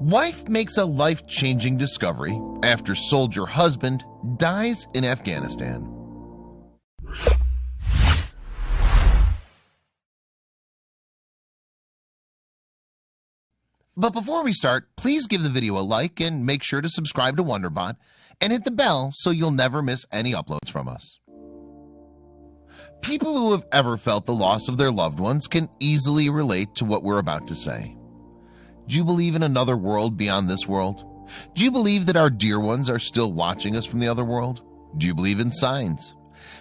Wife makes a life-changing discovery after soldier husband dies in Afghanistan. But before we start, please give the video a like and make sure to subscribe to Wonderbot and hit the bell so you'll never miss any uploads from us. People who have ever felt the loss of their loved ones can easily relate to what we're about to say. Do you believe in another world beyond this world? Do you believe that our dear ones are still watching us from the other world? Do you believe in signs?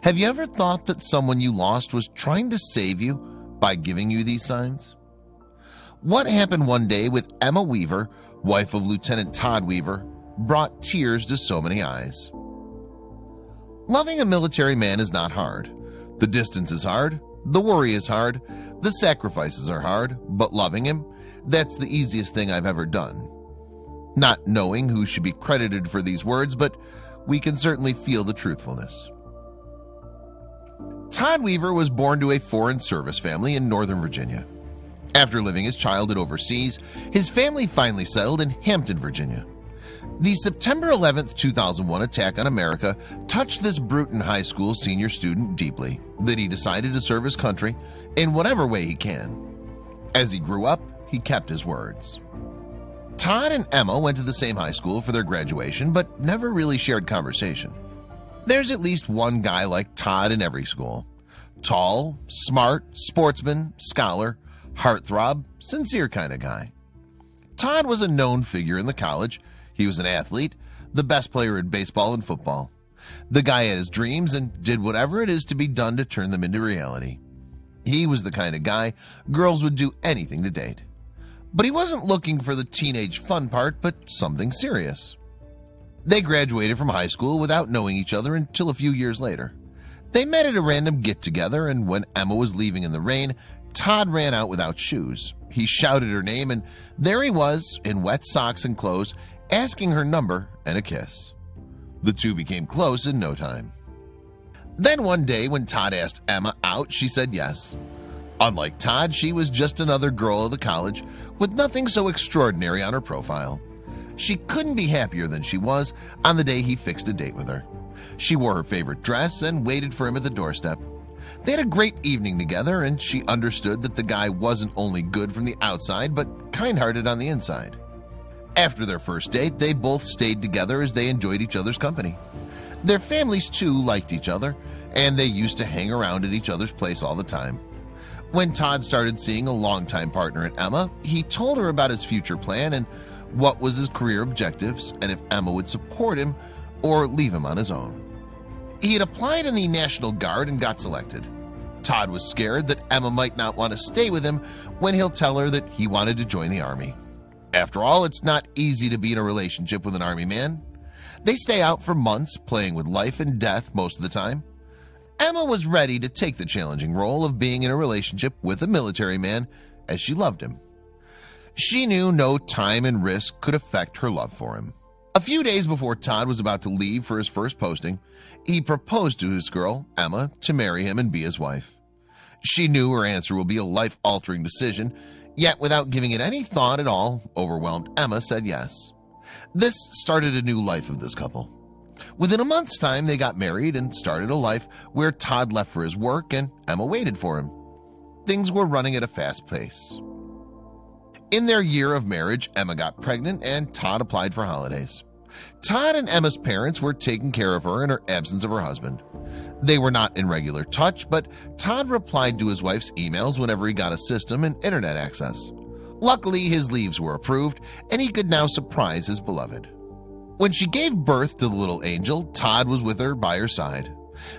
Have you ever thought that someone you lost was trying to save you by giving you these signs? What happened one day with Emma Weaver, wife of Lieutenant Todd Weaver, brought tears to so many eyes. Loving a military man is not hard. The distance is hard, the worry is hard, the sacrifices are hard, but loving him, that's the easiest thing I've ever done. Not knowing who should be credited for these words, but we can certainly feel the truthfulness. Todd Weaver was born to a foreign service family in Northern Virginia. After living his childhood overseas, his family finally settled in Hampton, Virginia. The September 11, 2001 attack on America touched this Bruton High School senior student deeply that he decided to serve his country in whatever way he can. As he grew up, he kept his words. Todd and Emma went to the same high school for their graduation, but never really shared conversation. There's at least one guy like Todd in every school. Tall, smart, sportsman, scholar, heartthrob, sincere kind of guy. Todd was a known figure in the college. He was an athlete, the best player in baseball and football. The guy had his dreams and did whatever it is to be done to turn them into reality. He was the kind of guy girls would do anything to date. But he wasn't looking for the teenage fun part, but something serious. They graduated from high school without knowing each other until a few years later. They met at a random get-together, and when Emma was leaving in the rain, Todd ran out without shoes. He shouted her name, and there he was, in wet socks and clothes, asking her number and a kiss. The two became close in no time. Then one day when Todd asked Emma out, she said yes. Unlike Todd, she was just another girl of the college with nothing so extraordinary on her profile. She couldn't be happier than she was on the day he fixed a date with her. She wore her favorite dress and waited for him at the doorstep. They had a great evening together, and she understood that the guy wasn't only good from the outside but kind-hearted on the inside. After their first date, they both stayed together as they enjoyed each other's company. Their families too liked each other, and they used to hang around at each other's place all the time. When Todd started seeing a longtime partner in Emma, he told her about his future plan and what was his career objectives, and if Emma would support him or leave him on his own. He had applied in the National Guard and got selected. Todd was scared that Emma might not want to stay with him when he'll tell her that he wanted to join the Army. After all, it's not easy to be in a relationship with an Army man. They stay out for months, playing with life and death most of the time. Emma was ready to take the challenging role of being in a relationship with a military man, as she loved him. She knew no time and risk could affect her love for him. A few days before Todd was about to leave for his first posting, he proposed to his girl, Emma, to marry him and be his wife. She knew her answer would be a life-altering decision, yet without giving it any thought at all, overwhelmed Emma said yes. This started a new life of this couple. Within a month's time, they got married and started a life where Todd left for his work and Emma waited for him. Things were running at a fast pace. In their year of marriage, Emma got pregnant and Todd applied for holidays. Todd and Emma's parents were taking care of her in her absence of her husband. They were not in regular touch, but Todd replied to his wife's emails whenever he got a system and internet access. Luckily, his leaves were approved, and he could now surprise his beloved. When she gave birth to the little angel, Todd was with her by her side.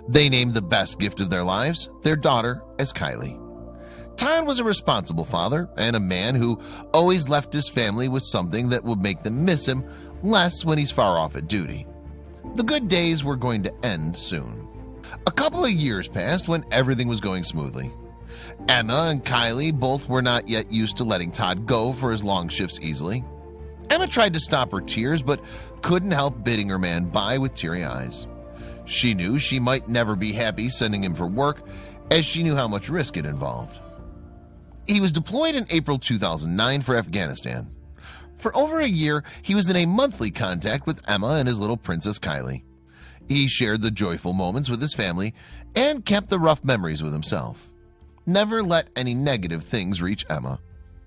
They named the best gift of their lives, their daughter, as Kylie. Todd was a responsible father and a man who always left his family with something that would make them miss him less when he's far off at duty. The good days were going to end soon. A couple of years passed when everything was going smoothly. Emma and Kylie both were not yet used to letting Todd go for his long shifts easily. Emma tried to stop her tears, but couldn't help bidding her man bye with teary eyes. She knew she might never be happy sending him for work, as she knew how much risk it involved. He was deployed in April 2009 for Afghanistan. For over a year, he was in a monthly contact with Emma and his little princess Kylie. He shared the joyful moments with his family and kept the rough memories with himself. Never let any negative things reach Emma.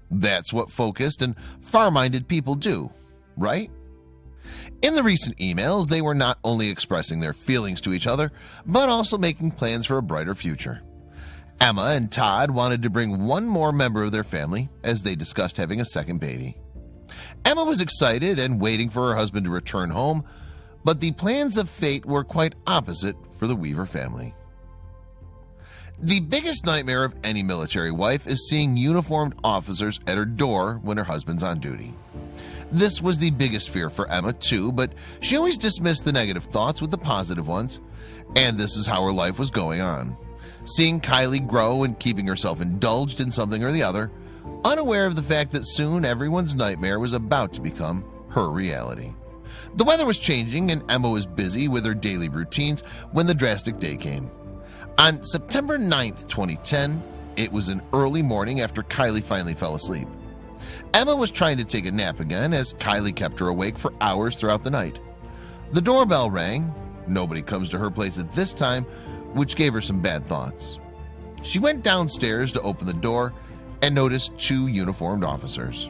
That's what focused and far-minded people do, right? In the recent emails, they were not only expressing their feelings to each other, but also making plans for a brighter future. Emma and Todd wanted to bring one more member of their family as they discussed having a second baby. Emma was excited and waiting for her husband to return home, but the plans of fate were quite opposite for the Weaver family. The biggest nightmare of any military wife is seeing uniformed officers at her door when her husband's on duty. This was the biggest fear for Emma too, but she always dismissed the negative thoughts with the positive ones, and this is how her life was going on. Seeing Kylie grow and keeping herself indulged in something or the other, unaware of the fact that soon everyone's nightmare was about to become her reality. The weather was changing and Emma was busy with her daily routines when the drastic day came. On September 9th, 2010, it was an early morning after Kylie finally fell asleep. Emma was trying to take a nap again as Kylie kept her awake for hours throughout the night. The doorbell rang. Nobody comes to her place at this time, which gave her some bad thoughts. She went downstairs to open the door and noticed two uniformed officers.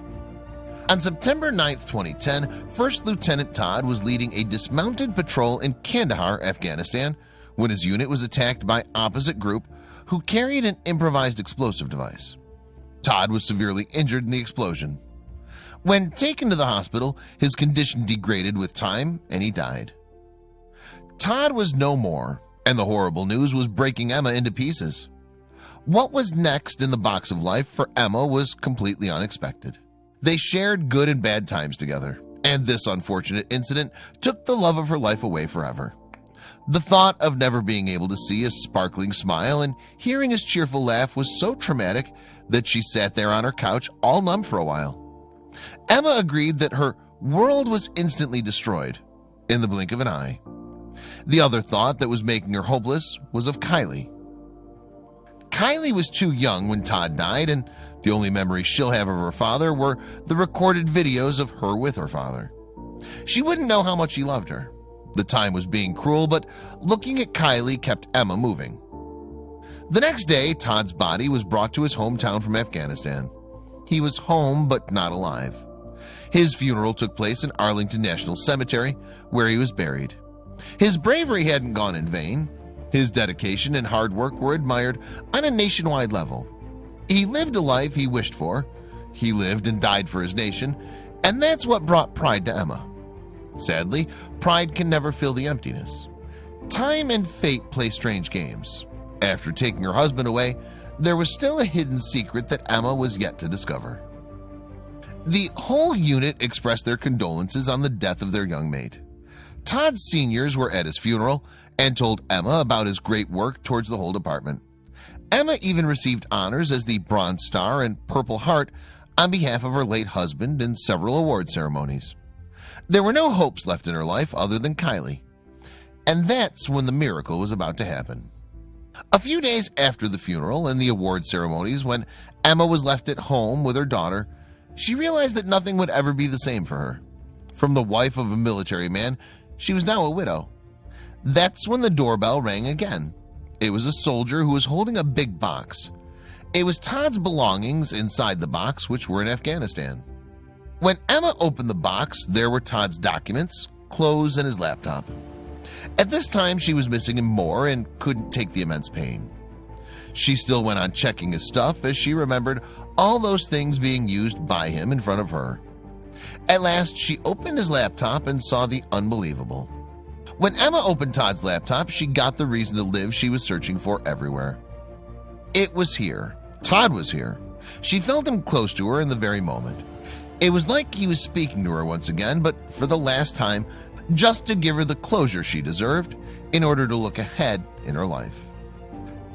On September 9th, 2010, First Lieutenant Todd was leading a dismounted patrol in Kandahar, Afghanistan, when his unit was attacked by opposite group who carried an improvised explosive device. Todd was severely injured in the explosion. When taken to the hospital, his condition degraded with time and he died. Todd was no more, and the horrible news was breaking Emma into pieces. What was next in the box of life for Emma was completely unexpected. They shared good and bad times together, and this unfortunate incident took the love of her life away forever. The thought of never being able to see his sparkling smile and hearing his cheerful laugh was so traumatic that she sat there on her couch all numb for a while. Emma agreed that her world was instantly destroyed in the blink of an eye. The other thought that was making her hopeless was of Kylie. Kylie was too young when Todd died, and the only memories she'll have of her father were the recorded videos of her with her father. She wouldn't know how much he loved her. The time was being cruel, but looking at Kylie kept Emma moving. The next day, Todd's body was brought to his hometown from Afghanistan. He was home, but not alive. His funeral took place in Arlington National Cemetery, where he was buried. His bravery hadn't gone in vain. His dedication and hard work were admired on a nationwide level. He lived a life he wished for. He lived and died for his nation, and that's what brought pride to Emma. Sadly, pride can never fill the emptiness. Time and fate play strange games. After taking her husband away, there was still a hidden secret that Emma was yet to discover. The whole unit expressed their condolences on the death of their young mate. Todd's seniors were at his funeral and told Emma about his great work towards the whole department. Emma even received honors as the Bronze Star and Purple Heart on behalf of her late husband in several award ceremonies. There were no hopes left in her life other than Kylie. And that's when the miracle was about to happen. A few days after the funeral and the award ceremonies, when Emma was left at home with her daughter, she realized that nothing would ever be the same for her. From the wife of a military man, she was now a widow. That's when the doorbell rang again. It was a soldier who was holding a big box. It was Todd's belongings inside the box, which were in Afghanistan. When Emma opened the box, there were Todd's documents, clothes, and his laptop. At this time, she was missing him more and couldn't take the immense pain. She still went on checking his stuff as she remembered all those things being used by him in front of her. At last, she opened his laptop and saw the unbelievable. When Emma opened Todd's laptop, she got the reason to live she was searching for everywhere. It was here. Todd was here. She felt him close to her in the very moment. It was like he was speaking to her once again, but for the last time, just to give her the closure she deserved in order to look ahead in her life.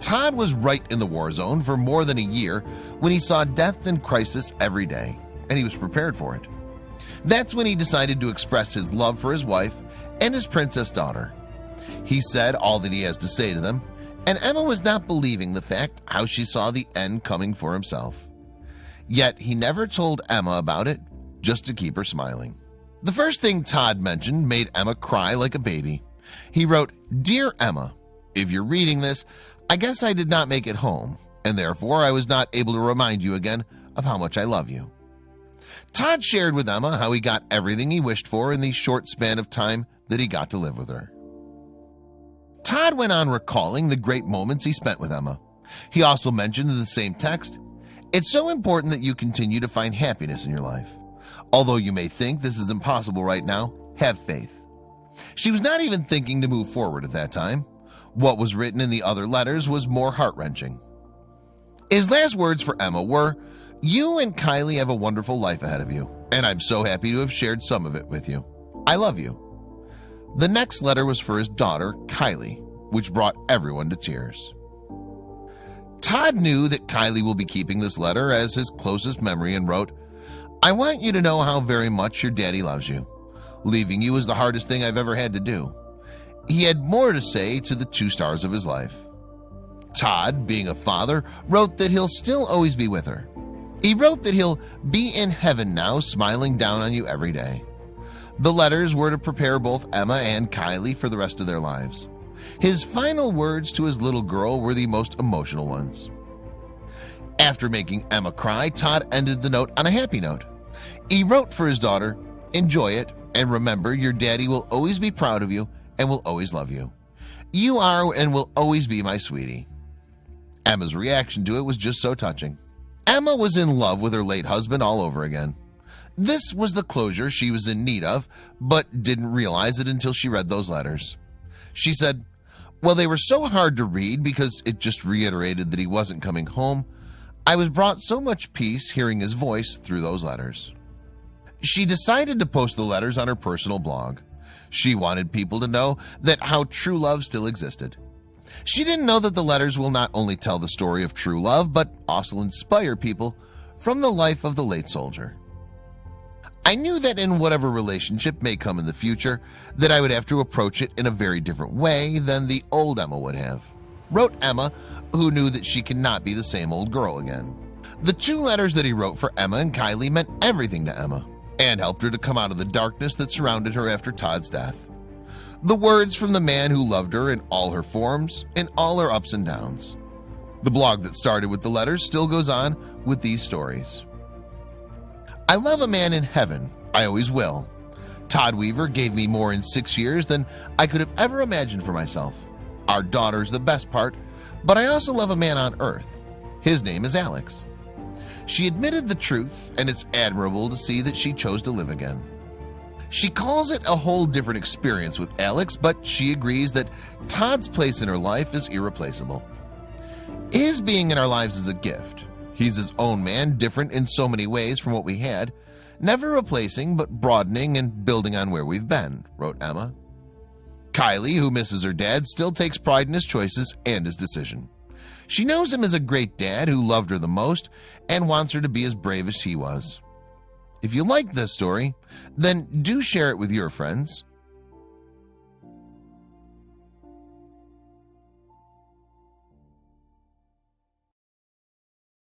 Todd was right in the war zone for more than a year when he saw death and crisis every day, and he was prepared for it. That's when he decided to express his love for his wife and his princess daughter. He said all that he has to say to them, and Emma was not believing the fact how she saw the end coming for himself. Yet he never told Emma about it, just to keep her smiling. The first thing Todd mentioned made Emma cry like a baby. He wrote, "Dear Emma, if you're reading this, I guess I did not make it home, and therefore I was not able to remind you again of how much I love you." Todd shared with Emma how he got everything he wished for in the short span of time that he got to live with her. Todd went on recalling the great moments he spent with Emma. He also mentioned in the same text, "It's so important that you continue to find happiness in your life. Although you may think this is impossible right now, have faith." She was not even thinking to move forward at that time. What was written in the other letters was more heart-wrenching. His last words for Emma were, "You and Kylie have a wonderful life ahead of you, and I'm so happy to have shared some of it with you. I love you." The next letter was for his daughter, Kylie, which brought everyone to tears. Todd knew that Kylie will be keeping this letter as his closest memory and wrote, "I want you to know how very much your daddy loves you. Leaving you is the hardest thing I've ever had to do." He had more to say to the two stars of his life. Todd, being a father, wrote that he'll still always be with her. He wrote that he'll be in heaven now, smiling down on you every day. The letters were to prepare both Emma and Kylie for the rest of their lives. His final words to his little girl were the most emotional ones. After making Emma cry, Todd ended the note on a happy note. He wrote for his daughter, "Enjoy it, and remember your daddy will always be proud of you and will always love you. You are and will always be my sweetie." Emma's reaction to it was just so touching. Emma was in love with her late husband all over again. This was the closure she was in need of, but didn't realize it until she read those letters. She said, "Well, they were so hard to read because it just reiterated that he wasn't coming home. I was brought so much peace hearing his voice through those letters." She decided to post the letters on her personal blog. She wanted people to know that how true love still existed. She didn't know that the letters will not only tell the story of true love, but also inspire people from the life of the late soldier. "I knew that in whatever relationship may come in the future, that I would have to approach it in a very different way than the old Emma would have," wrote Emma, who knew that she cannot be the same old girl again. The two letters that he wrote for Emma and Kylie meant everything to Emma and helped her to come out of the darkness that surrounded her after Todd's death. The words from the man who loved her in all her forms, in all her ups and downs. The blog that started with the letters still goes on with these stories. "I love a man in heaven. I always will. Todd Weaver gave me more in 6 years than I could have ever imagined for myself. Our daughter's the best part, but I also love a man on earth. His name is Alex." She admitted the truth, and it's admirable to see that she chose to live again. She calls it a whole different experience with Alex, but she agrees that Todd's place in her life is irreplaceable. His being in our lives is a gift. He's his own man, different in so many ways from what we had, never replacing but broadening and building on where we've been, wrote Emma. Kylie, who misses her dad, still takes pride in his choices and his decision. She knows him as a great dad who loved her the most and wants her to be as brave as he was. If you like this story, then do share it with your friends.